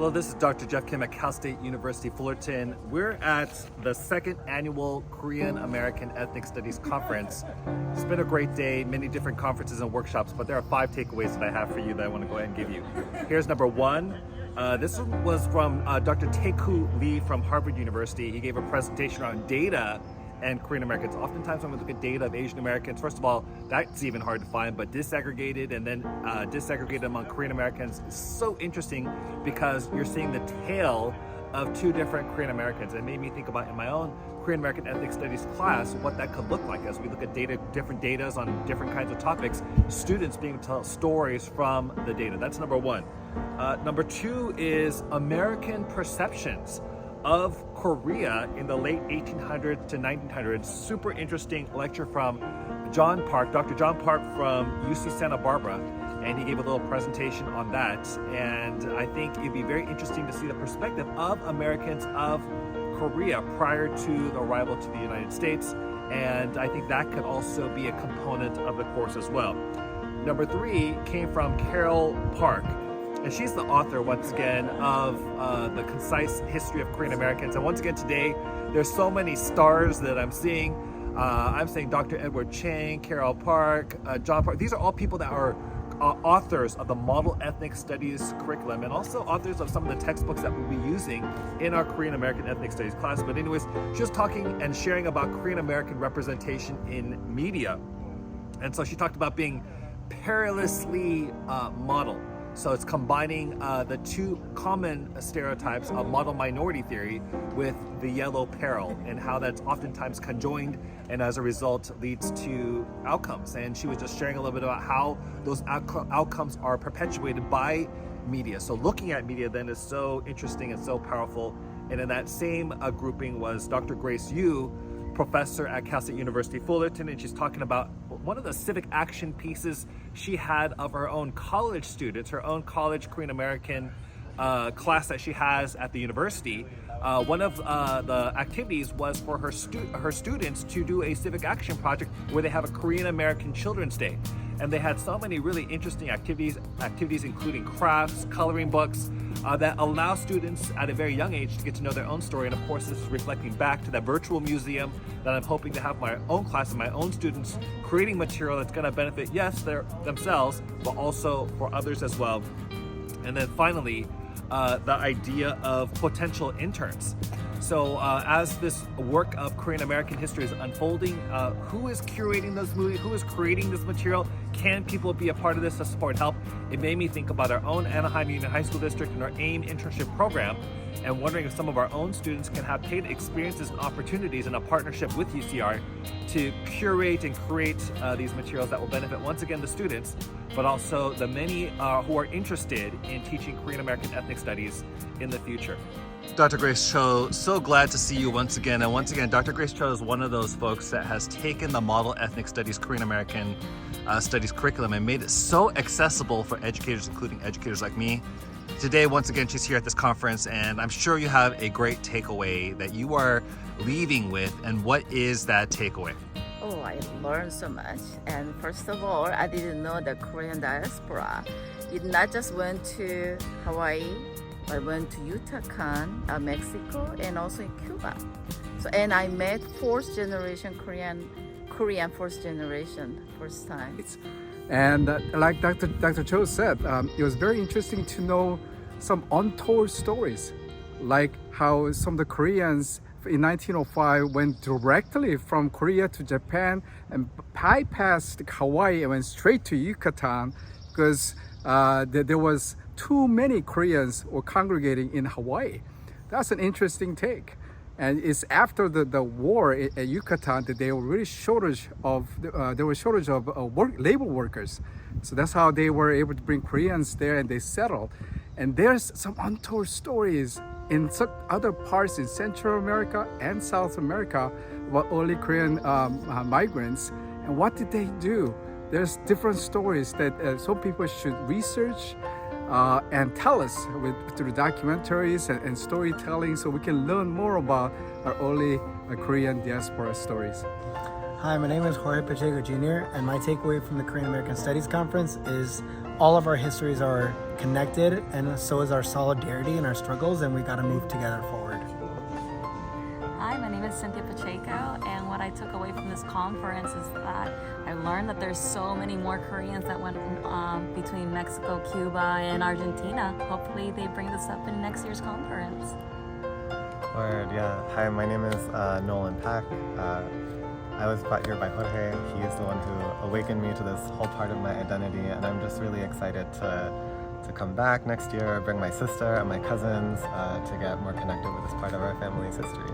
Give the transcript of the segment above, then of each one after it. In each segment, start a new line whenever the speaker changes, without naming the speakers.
Hello, this is Dr. Jeff Kim at Cal State University Fullerton. We're at the second annual Korean American Ethnic Studies Conference. It's been a great day, many different conferences and workshops, but there are 5 takeaways that I have for you that I want to go ahead and give you. Here's number 1. This one was from Dr. Taeku Lee from Harvard University. He gave a presentation on data and Korean Americans. Oftentimes when we look at data of Asian Americans, first of all, that's even hard to find, but disaggregated and then disaggregated among Korean Americans is so interesting because you're seeing the tale of 2 different Korean Americans. It made me think about in my own Korean American Ethnic Studies class what that could look like as we look at data, different datas on different kinds of topics, students being able to tell stories from the data. That's number 1. Number 2 is American perceptions of Korea in the late 1800s to 1900s. Super interesting lecture from John Park, Dr. John Park from UC Santa Barbara, and he gave a little presentation on that. And I think it'd be very interesting to see the perspective of Americans of Korea prior to the arrival to the United States. And I think that could also be a component of the course as well. Number 3 came from Carol Park. And she's the author, once again, of The Concise History of Korean Americans. And once again today, there's so many stars that I'm seeing. I'm saying Dr. Edward Chang, Carol Park, John Park. These are all people that are authors of the Model Ethnic Studies curriculum and also authors of some of the textbooks that we'll be using in our Korean American Ethnic Studies class. But anyways, she was talking and sharing about Korean American representation in media. And so she talked about being perilously model. So it's combining the 2 common stereotypes of model minority theory with the yellow peril and how that's oftentimes conjoined and as a result leads to outcomes. And she was just sharing a little bit about how those outcomes are perpetuated by media. So looking at media then is so interesting and so powerful. And in that same grouping was Dr. Grace Yu, professor at Cal State University Fullerton, and she's talking about one of the civic action pieces she had of her own college students, her own college Korean American class that she has at the university. One of the activities was for her students to do a civic action project where they have a Korean American Children's Day. And they had so many really interesting activities including crafts, coloring books, that allow students at a very young age to get to know their own story. And of course, this is reflecting back to that virtual museum that I'm hoping to have my own class and my own students creating material that's going to benefit, yes, themselves, but also for others as well. And then finally, the idea of potential interns. So as this work of Korean American history is unfolding, who is curating those movies? Who is creating this material? Can people be a part of this to support and help? It made me think about our own Anaheim Union High School District and our AIM internship program, and wondering if some of our own students can have paid experiences and opportunities in a partnership with UCR to curate and create these materials that will benefit, once again, the students, but also the many who are interested in teaching Korean American ethnic studies in the future. Dr. Grace Cho, so glad to see you once again. And once again, Dr. Grace Cho is one of those folks that has taken the Model Ethnic Studies Korean American Studies curriculum and made it so accessible for educators, including educators like me. Today, once again, she's here at this conference, and I'm sure you have a great takeaway that you are leaving with. And what is that takeaway?
Oh, I learned so much. And first of all, I didn't know the Korean diaspora. It not just went to Hawaii, I went to Yucatan, Mexico, and also in Cuba. So, and I met 4th generation Korean 4th generation, first time.
And like Dr. Cho said, it was very interesting to know some untold stories, like how some of the Koreans in 1905 went directly from Korea to Japan and bypassed Hawaii and went straight to Yucatan because there was too many Koreans were congregating in Hawaii. That's an interesting take. And it's after the war at Yucatan that there were really shortage of labor workers. So that's how they were able to bring Koreans there and they settled. And there's some untold stories in some other parts in Central America and South America about early Korean migrants. And what did they do? There's different stories that some people should research and tell us through documentaries and storytelling so we can learn more about our early Korean diaspora stories.
Hi, my name is Jorge Pacheco Jr., and my takeaway from the Korean American Studies Conference is all of our histories are connected, and so is our solidarity and our struggles, and we got to move together forward.
Hi, my name is Cynthia Pacheco, and what I took away from this conference is that I learned that there's so many more Koreans that went between Mexico, Cuba, and Argentina. Hopefully they bring this up in next year's conference.
Word, yeah. Hi, my name is Nolan Pack. I was brought here by Jorge. He is the one who awakened me to this whole part of my identity, and I'm just really excited to come back next year, bring my sister and my cousins to get more connected with this part of our family's history.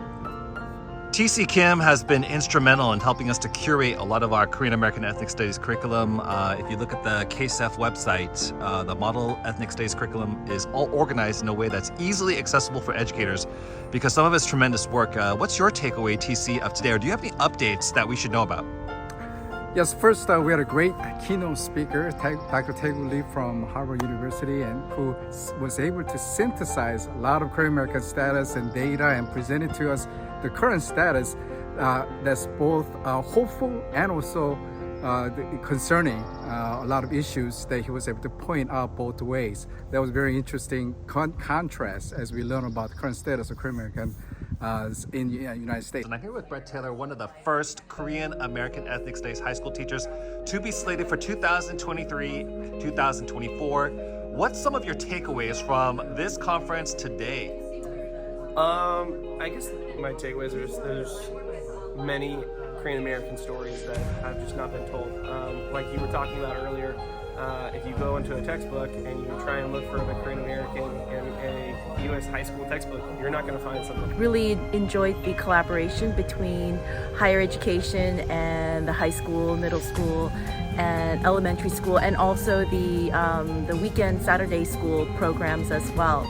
TC Kim has been instrumental in helping us to curate a lot of our Korean American Ethnic Studies curriculum. If you look at the KSEF website, the Model Ethnic Studies curriculum is all organized in a way that's easily accessible for educators because some of it's tremendous work. What's your takeaway, TC, of today? Or do you have any updates that we should know about?
Yes, first we had a great keynote speaker, Dr. Taegu Lee from Harvard University, and who was able to synthesize a lot of Korean American status and data and presented to us the current status that's both hopeful and also concerning a lot of issues that he was able to point out both ways. That was very interesting contrast as we learn about the current status of Korean American in the United States.
And I'm here with Brett Taylor, one of the first Korean American Ethnic Studies high school teachers to be slated for 2023-2024. What's some of your takeaways from this conference today?
I guess my takeaways are just there's many Korean American stories that have just not been told. Like you were talking about earlier, if you go into a textbook and you try and look for the Korean American in a U.S. high school textbook, you're not going to find something.
Really enjoyed the collaboration between higher education and the high school, middle school, and elementary school, and also the weekend Saturday school programs as well.